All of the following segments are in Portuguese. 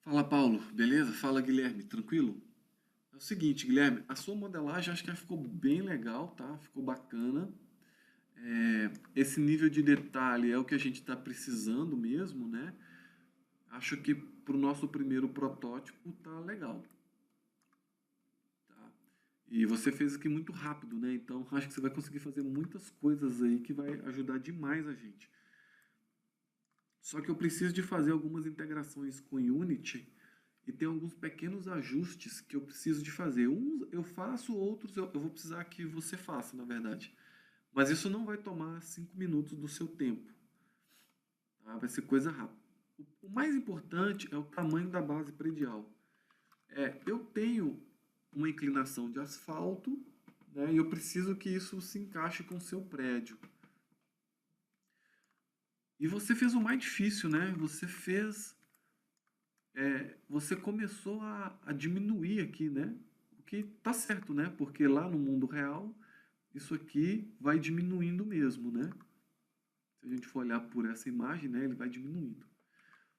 Fala, Paulo, beleza? Fala, Guilherme, tranquilo? É o seguinte, Guilherme, a sua modelagem acho que ficou bem legal, tá? Ficou bacana. Esse nível de detalhe é o que a gente está precisando mesmo, né? Acho que para o nosso primeiro protótipo tá legal, tá? E você fez aqui muito rápido, né? Então acho que você vai conseguir fazer muitas coisas aí que vai ajudar demais a gente. Só que eu preciso de fazer algumas integrações com Unity e tem alguns pequenos ajustes que eu preciso de fazer. Uns eu faço, outros eu vou precisar que você faça, na verdade. Mas isso não vai tomar 5 minutos do seu tempo, tá? Vai ser coisa rápida. O mais importante é o tamanho da base predial. Eu tenho uma inclinação de asfalto, né, e eu preciso que isso se encaixe com o seu prédio. E você fez o mais difícil, né? Você começou a diminuir aqui, né? O que tá certo, né? Porque lá no mundo real, isso aqui vai diminuindo mesmo, né? Se a gente for olhar por essa imagem, né, ele vai diminuindo.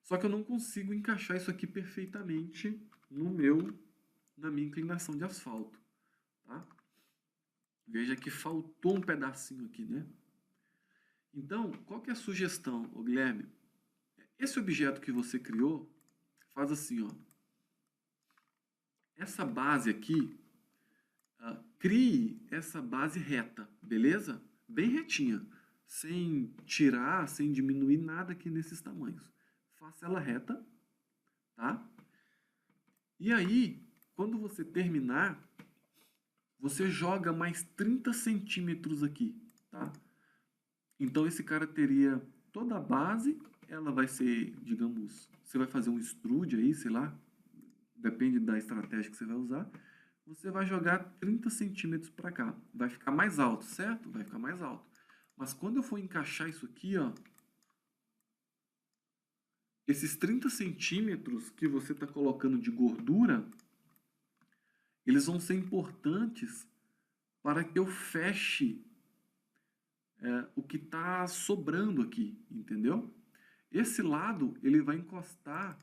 Só que eu não consigo encaixar isso aqui perfeitamente na minha inclinação de asfalto, tá? Veja que faltou um pedacinho aqui, né? Então, qual que é a sugestão, ô Guilherme? Esse objeto que você criou, faz assim, ó. Essa base aqui, crie essa base reta, beleza? Bem retinha, sem tirar, sem diminuir nada aqui nesses tamanhos. Faça ela reta, tá? E aí, quando você terminar, você joga mais 30 centímetros aqui, tá? Então esse cara teria toda a base, ela vai ser, digamos, você vai fazer um extrude aí, sei lá, depende da estratégia que você vai usar. Você vai jogar 30 centímetros para cá. Vai ficar mais alto, certo? Vai ficar mais alto. Mas quando eu for encaixar isso aqui, ó, esses 30 centímetros que você está colocando de gordura, eles vão ser importantes para que eu feche o que está sobrando aqui, entendeu? Esse lado ele vai encostar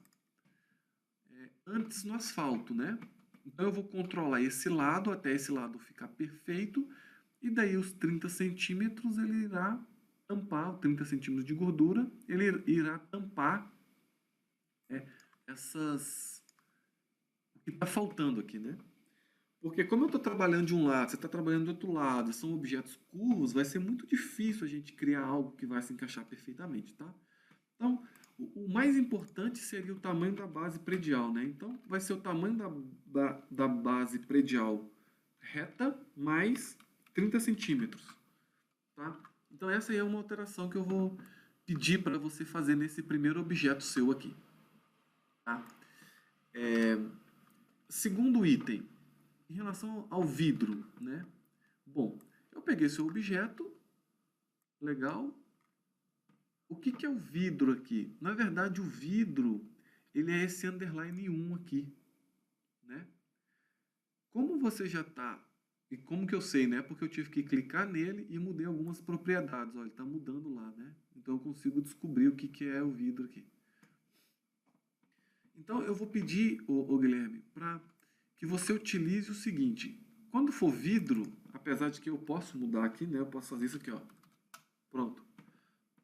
antes no asfalto, né? Então eu vou controlar esse lado até esse lado ficar perfeito e daí os 30 centímetros ele irá tampar, 30 centímetros de gordura, ele irá tampar é, essas o que está faltando aqui, né? Porque como eu estou trabalhando de um lado, você está trabalhando do outro lado, são objetos curvos, vai ser muito difícil a gente criar algo que vai se encaixar perfeitamente, tá? Então, o mais importante seria o tamanho da base predial, né? Então, vai ser o tamanho da base predial reta mais 30 centímetros, tá? Então, essa aí é uma alteração que eu vou pedir para você fazer nesse primeiro objeto seu aqui, tá? Segundo item, em relação ao vidro, né? Bom, eu peguei seu objeto, legal. O que que é o vidro aqui? Na verdade, o vidro, ele é esse underline 1 aqui, né? Como você já está, e como que eu sei, né? Porque eu tive que clicar nele e mudei algumas propriedades. Olha, ele está mudando lá, né? Então eu consigo descobrir o que que é o vidro aqui. Então eu vou pedir, ô Guilherme, para que você utilize o seguinte. Quando for vidro, apesar de que eu posso mudar aqui, né? Eu posso fazer isso aqui, ó. Pronto.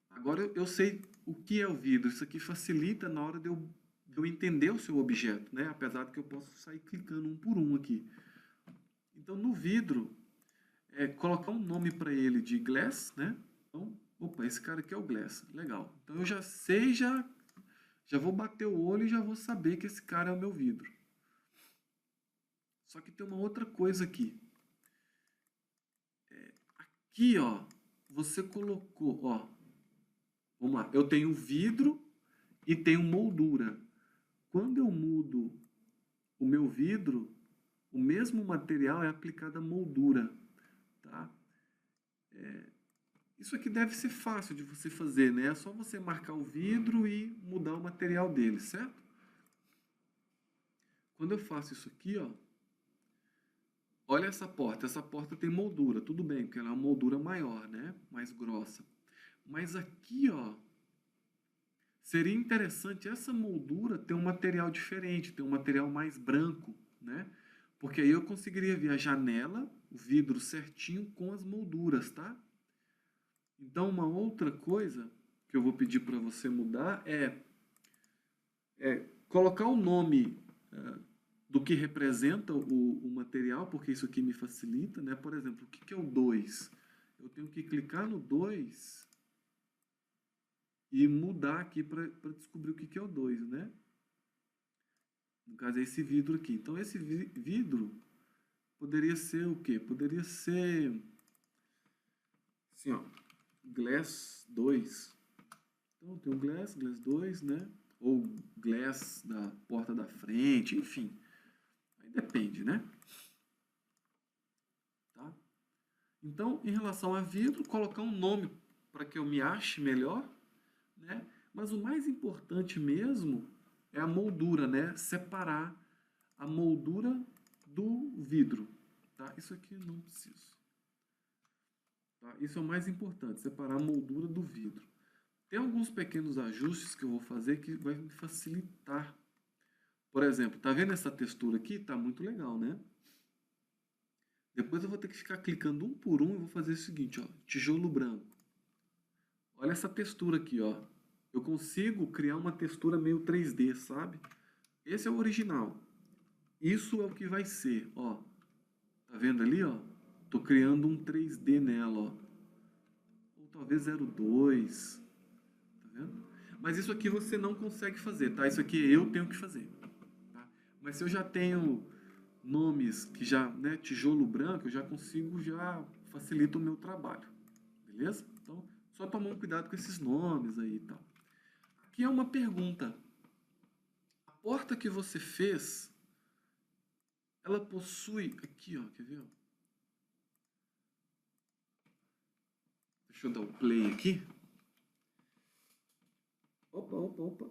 Agora eu sei o que é o vidro. Isso aqui facilita na hora de eu entender o seu objeto, né? Apesar de que eu posso sair clicando um por um aqui. Então, no vidro, colocar um nome para ele de glass, né? Então, opa, esse cara aqui é o glass. Legal. Então, eu já sei, já vou bater o olho e já vou saber que esse cara é o meu vidro. Só que tem uma outra coisa aqui. Aqui, ó, você colocou, ó, vamos lá, eu tenho vidro e tenho moldura. Quando eu mudo o meu vidro, o mesmo material é aplicado à moldura, tá? Isso aqui deve ser fácil de você fazer, né? É só você marcar o vidro e mudar o material dele, certo? Quando eu faço isso aqui, ó, olha essa porta tem moldura, tudo bem, porque ela é uma moldura maior, né? Mais grossa. Mas aqui, ó, seria interessante essa moldura ter um material diferente, ter um material mais branco, né? Porque aí eu conseguiria ver a janela, o vidro certinho com as molduras, tá? Então, uma outra coisa que eu vou pedir para você mudar é colocar o nome do que representa o material, porque isso aqui me facilita, né? Por exemplo, o que é o 2? Eu tenho que clicar no 2 e mudar aqui para descobrir o que é o 2, né? No caso é esse vidro aqui. Então, esse vidro poderia ser o quê? Poderia ser, assim, ó, Glass 2. Então, tem o Glass 2, né? Ou Glass da porta da frente, enfim. Aí depende, né? Tá? Então, em relação a vidro, colocar um nome para que eu me ache melhor, né? Mas o mais importante mesmo é a moldura, né? Separar a moldura do vidro, tá? Isso aqui eu não preciso. Tá? Isso é o mais importante, separar a moldura do vidro. Tem alguns pequenos ajustes que eu vou fazer que vai me facilitar. Por exemplo, tá vendo essa textura aqui? Tá muito legal, né? Depois eu vou ter que ficar clicando um por um e vou fazer o seguinte, ó, tijolo branco. Olha essa textura aqui, ó. Eu consigo criar uma textura meio 3D, sabe? Esse é o original. Isso é o que vai ser, ó. Tá vendo ali, ó? Tô criando um 3D nela, ó. Ou talvez 02. Tá vendo? Mas isso aqui você não consegue fazer, tá? Isso aqui eu tenho que fazer. Tá? Mas se eu já tenho nomes que já, né, tijolo branco, eu já consigo, já facilita o meu trabalho. Beleza? Então, só tomar um cuidado com esses nomes aí e tal. Aqui é uma pergunta. A porta que você fez, ela possui... Aqui, ó, quer ver? Deixa eu dar o play aqui. Opa.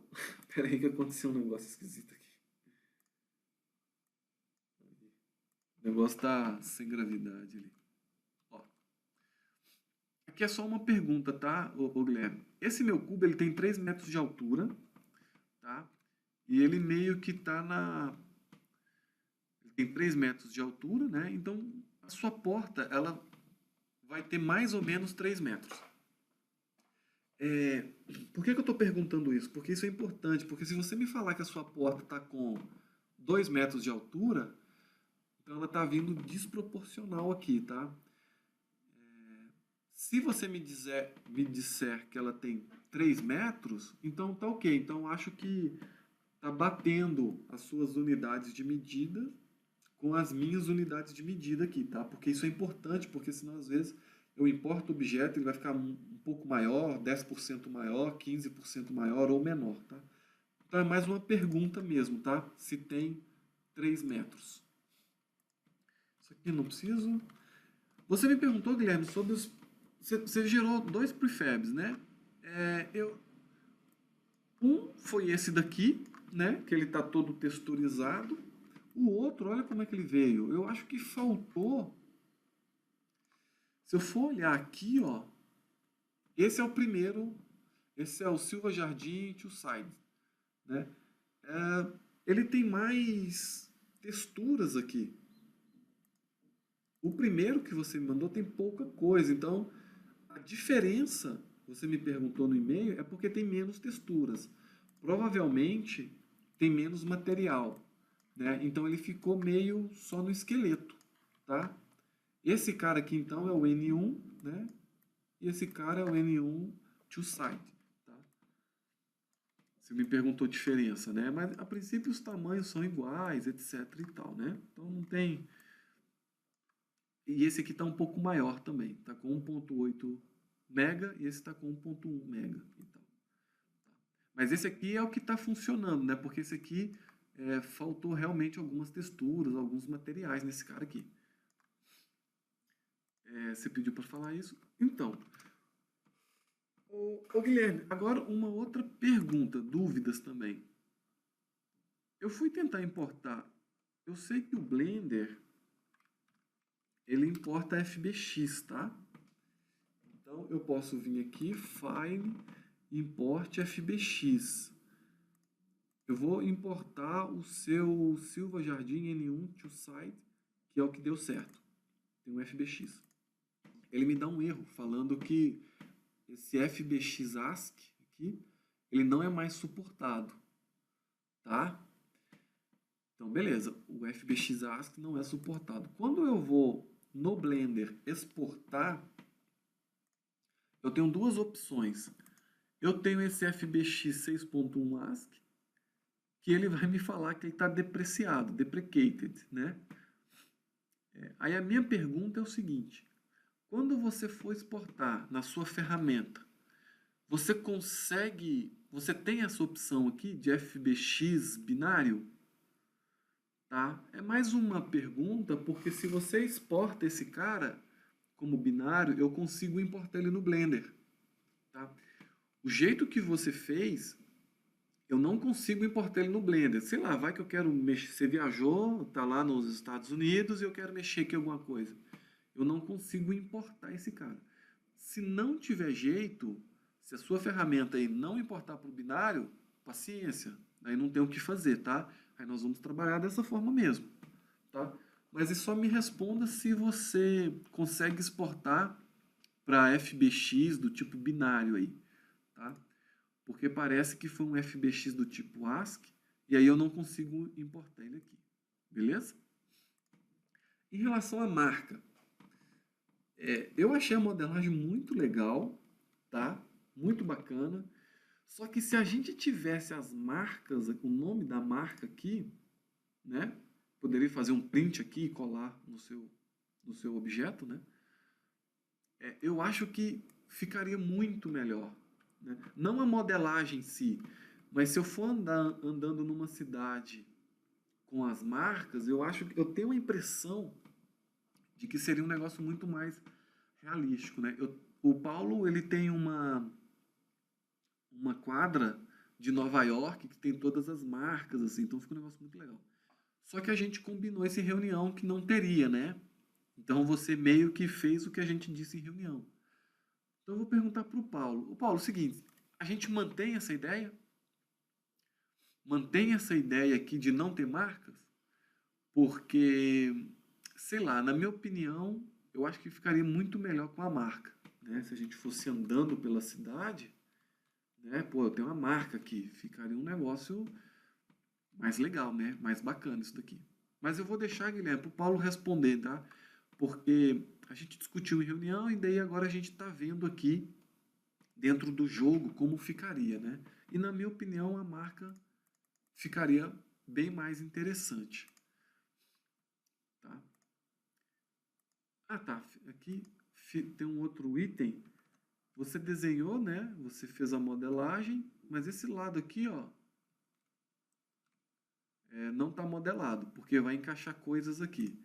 Pera aí que aconteceu um negócio esquisito aqui. O negócio tá sem gravidade ali. Ó. Aqui é só uma pergunta, tá, ô Guilherme? Esse meu cubo, ele tem 3 metros de altura, tá? E ele meio que tá na... Ele tem 3 metros de altura, né? Então, a sua porta, ela vai ter mais ou menos 3 metros. Por que eu estou perguntando isso? Porque isso é importante, porque se você me falar que a sua porta está com 2 metros de altura, então ela está vindo desproporcional aqui, tá? Se você me disser que ela tem 3 metros, então tá ok. Então acho que tá batendo as suas unidades de medida com as minhas unidades de medida aqui, tá? Porque isso é importante, porque senão às vezes eu importo o objeto, ele vai ficar um pouco maior, 10% maior, 15% maior ou menor, tá? Então é mais uma pergunta mesmo, tá? Se tem 3 metros. Isso aqui eu não preciso. Você me perguntou, Guilherme, sobre os... Você gerou 2 prefabs, né? Um foi esse daqui, né? Que ele está todo texturizado. O outro, olha como é que ele veio. Eu acho que faltou... Se eu for olhar aqui, ó, esse é o primeiro, esse é o Silva Jardim Two Side, né? Ele tem mais texturas aqui. O primeiro que você me mandou tem pouca coisa, então a diferença, você me perguntou no e-mail, é porque tem menos texturas. Provavelmente tem menos material, né? Então ele ficou meio só no esqueleto, tá? Esse cara aqui então é o N1, né? E esse cara é o N1 Two Side, tá? Você me perguntou diferença, né? Mas a princípio os tamanhos são iguais, etc e tal, né? Então não tem... E esse aqui está um pouco maior também, está com 1.8 mega e esse está com 1.1 mega. Então, tá? Mas esse aqui é o que está funcionando, né? Porque esse aqui faltou realmente algumas texturas, alguns materiais nesse cara aqui. Você pediu para falar isso? Então, ô Guilherme, agora uma outra pergunta, dúvidas também. Eu fui tentar importar, eu sei que o Blender, ele importa FBX, tá? Então eu posso vir aqui, File, Importe FBX. Eu vou importar o seu Silva Jardim N1 to site, que é o que deu certo. Tem um FBX. Ele me dá um erro, falando que esse FBX ASCII aqui, ele não é mais suportado, tá? Então, beleza, o FBX ASCII não é suportado. Quando eu vou no Blender exportar, eu tenho duas opções. Eu tenho esse FBX 6.1 ASCII, que ele vai me falar que ele está depreciado, deprecated, né? Aí a minha pergunta é o seguinte: quando você for exportar na sua ferramenta, você tem essa opção aqui de FBX binário? Tá? É mais uma pergunta, porque se você exporta esse cara como binário, eu consigo importar ele no Blender. Tá? O jeito que você fez, eu não consigo importar ele no Blender. Sei lá, vai que eu quero mexer. Você viajou, tá lá nos Estados Unidos e eu quero mexer aqui alguma coisa. Eu não consigo importar esse cara. Se não tiver jeito, se a sua ferramenta aí não importar para o binário, paciência. Aí não tem o que fazer, tá? Aí nós vamos trabalhar dessa forma mesmo, tá? Mas só me responda se você consegue exportar para FBX do tipo binário aí, tá? Porque parece que foi um FBX do tipo ASCII e aí eu não consigo importar ele aqui, beleza? Em relação à marca, eu achei a modelagem muito legal, tá? Muito bacana. Só que se a gente tivesse as marcas, o nome da marca aqui, né? Poderia fazer um print aqui e colar no seu objeto, né? Eu acho que ficaria muito melhor, né? Não a modelagem em si, mas se eu for andando numa cidade com as marcas, eu acho que eu tenho a impressão de que seria um negócio muito mais realístico, né? O Paulo, ele tem uma quadra de Nova York que tem todas as marcas, assim, então fica um negócio muito legal. Só que a gente combinou essa reunião que não teria, né? Então você meio que fez o que a gente disse em reunião. Então eu vou perguntar para o Paulo. O Paulo, é o seguinte, a gente mantém essa ideia? Mantém essa ideia aqui de não ter marcas? Porque, sei lá, na minha opinião, eu acho que ficaria muito melhor com a marca, né? Se a gente fosse andando pela cidade, né? Pô, eu tenho uma marca aqui, ficaria um negócio mais legal, né? Mais bacana isso daqui. Mas eu vou deixar, Guilherme, para o Paulo responder, tá? Porque a gente discutiu em reunião e daí agora a gente está vendo aqui dentro do jogo como ficaria, né? E na minha opinião a marca ficaria bem mais interessante, tá? Ah, tá. Aqui tem um outro item. Você desenhou, né? Você fez a modelagem, mas esse lado aqui, ó, não está modelado, porque vai encaixar coisas aqui.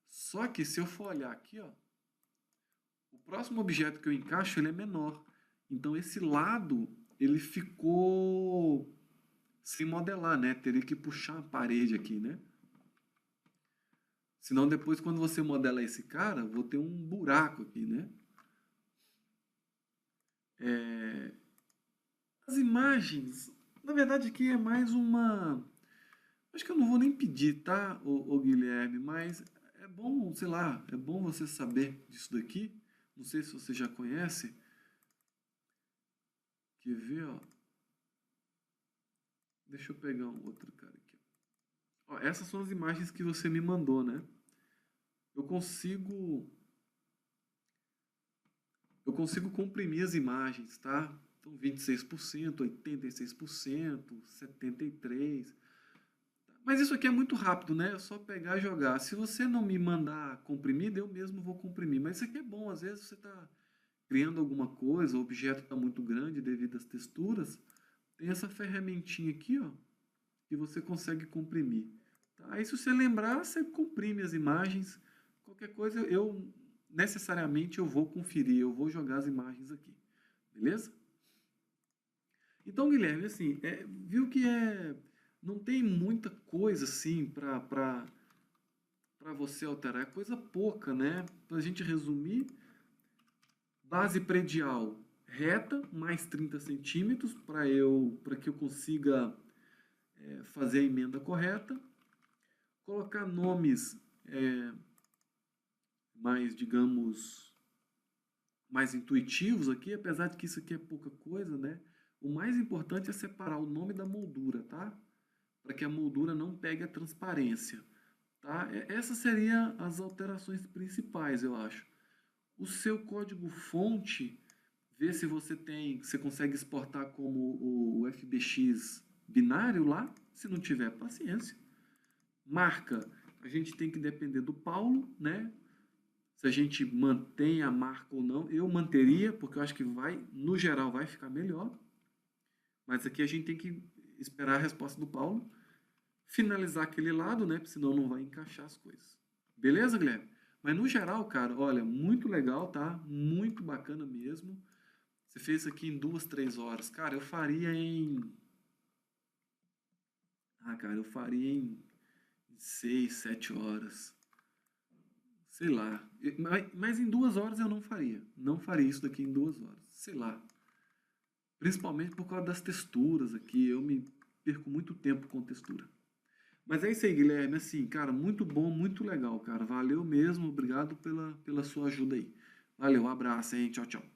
Só que se eu for olhar aqui, ó, o próximo objeto que eu encaixo ele é menor. Então esse lado ele ficou sem modelar, né? Teria que puxar a parede aqui, né? Senão depois quando você modela esse cara, vou ter um buraco aqui, né? As imagens, na verdade aqui é mais uma... Acho que eu não vou nem pedir, tá, ô Guilherme, mas é bom, sei lá, é bom você saber disso daqui. Não sei se você já conhece. Quer ver, ó? Deixa eu pegar um outro cara aqui. Ó, essas são as imagens que você me mandou, né? Eu consigo comprimir as imagens, tá? Então 26%, 86%, 73%. Mas isso aqui é muito rápido, né? É só pegar e jogar. Se você não me mandar comprimido, eu mesmo vou comprimir. Mas isso aqui é bom, às vezes você está criando alguma coisa, o objeto está muito grande devido às texturas, tem essa ferramentinha aqui, ó, que você consegue comprimir. Tá? Aí se você lembrar, você comprime as imagens. Qualquer coisa, necessariamente eu vou conferir, eu vou jogar as imagens aqui. Beleza? Então, Guilherme, assim, viu que não tem muita coisa assim para você alterar, é coisa pouca, né? Para a gente resumir, base predial reta, mais 30 centímetros, para que eu consiga fazer a emenda correta. Colocar nomes mais, digamos, mais intuitivos aqui, apesar de que isso aqui é pouca coisa, né? O mais importante é separar o nome da moldura, tá? Para que a moldura não pegue a transparência, tá? Essas seriam as alterações principais, eu acho. O seu código fonte, vê se você consegue exportar como o FBX binário lá, se não tiver, paciência. Marca, a gente tem que depender do Paulo, né? Se a gente mantém a marca ou não, eu manteria, porque eu acho que vai, no geral, vai ficar melhor. Mas aqui a gente tem que esperar a resposta do Paulo, finalizar aquele lado, né? Porque senão não vai encaixar as coisas. Beleza, Guilherme? Mas no geral, cara, olha, muito legal, tá? Muito bacana mesmo. Você fez isso aqui em 2, 3 horas. Cara, eu faria em. Ah, cara, eu faria em 6, 7 horas. Sei lá. Mas em 2 horas eu não faria. Não faria isso daqui em 2 horas. Sei lá. Principalmente por causa das texturas aqui. Eu me perco muito tempo com textura. Mas é isso aí, Guilherme. Assim, cara, muito bom, muito legal, cara. Valeu mesmo. Obrigado pela sua ajuda aí. Valeu, um abraço, hein? Tchau, tchau.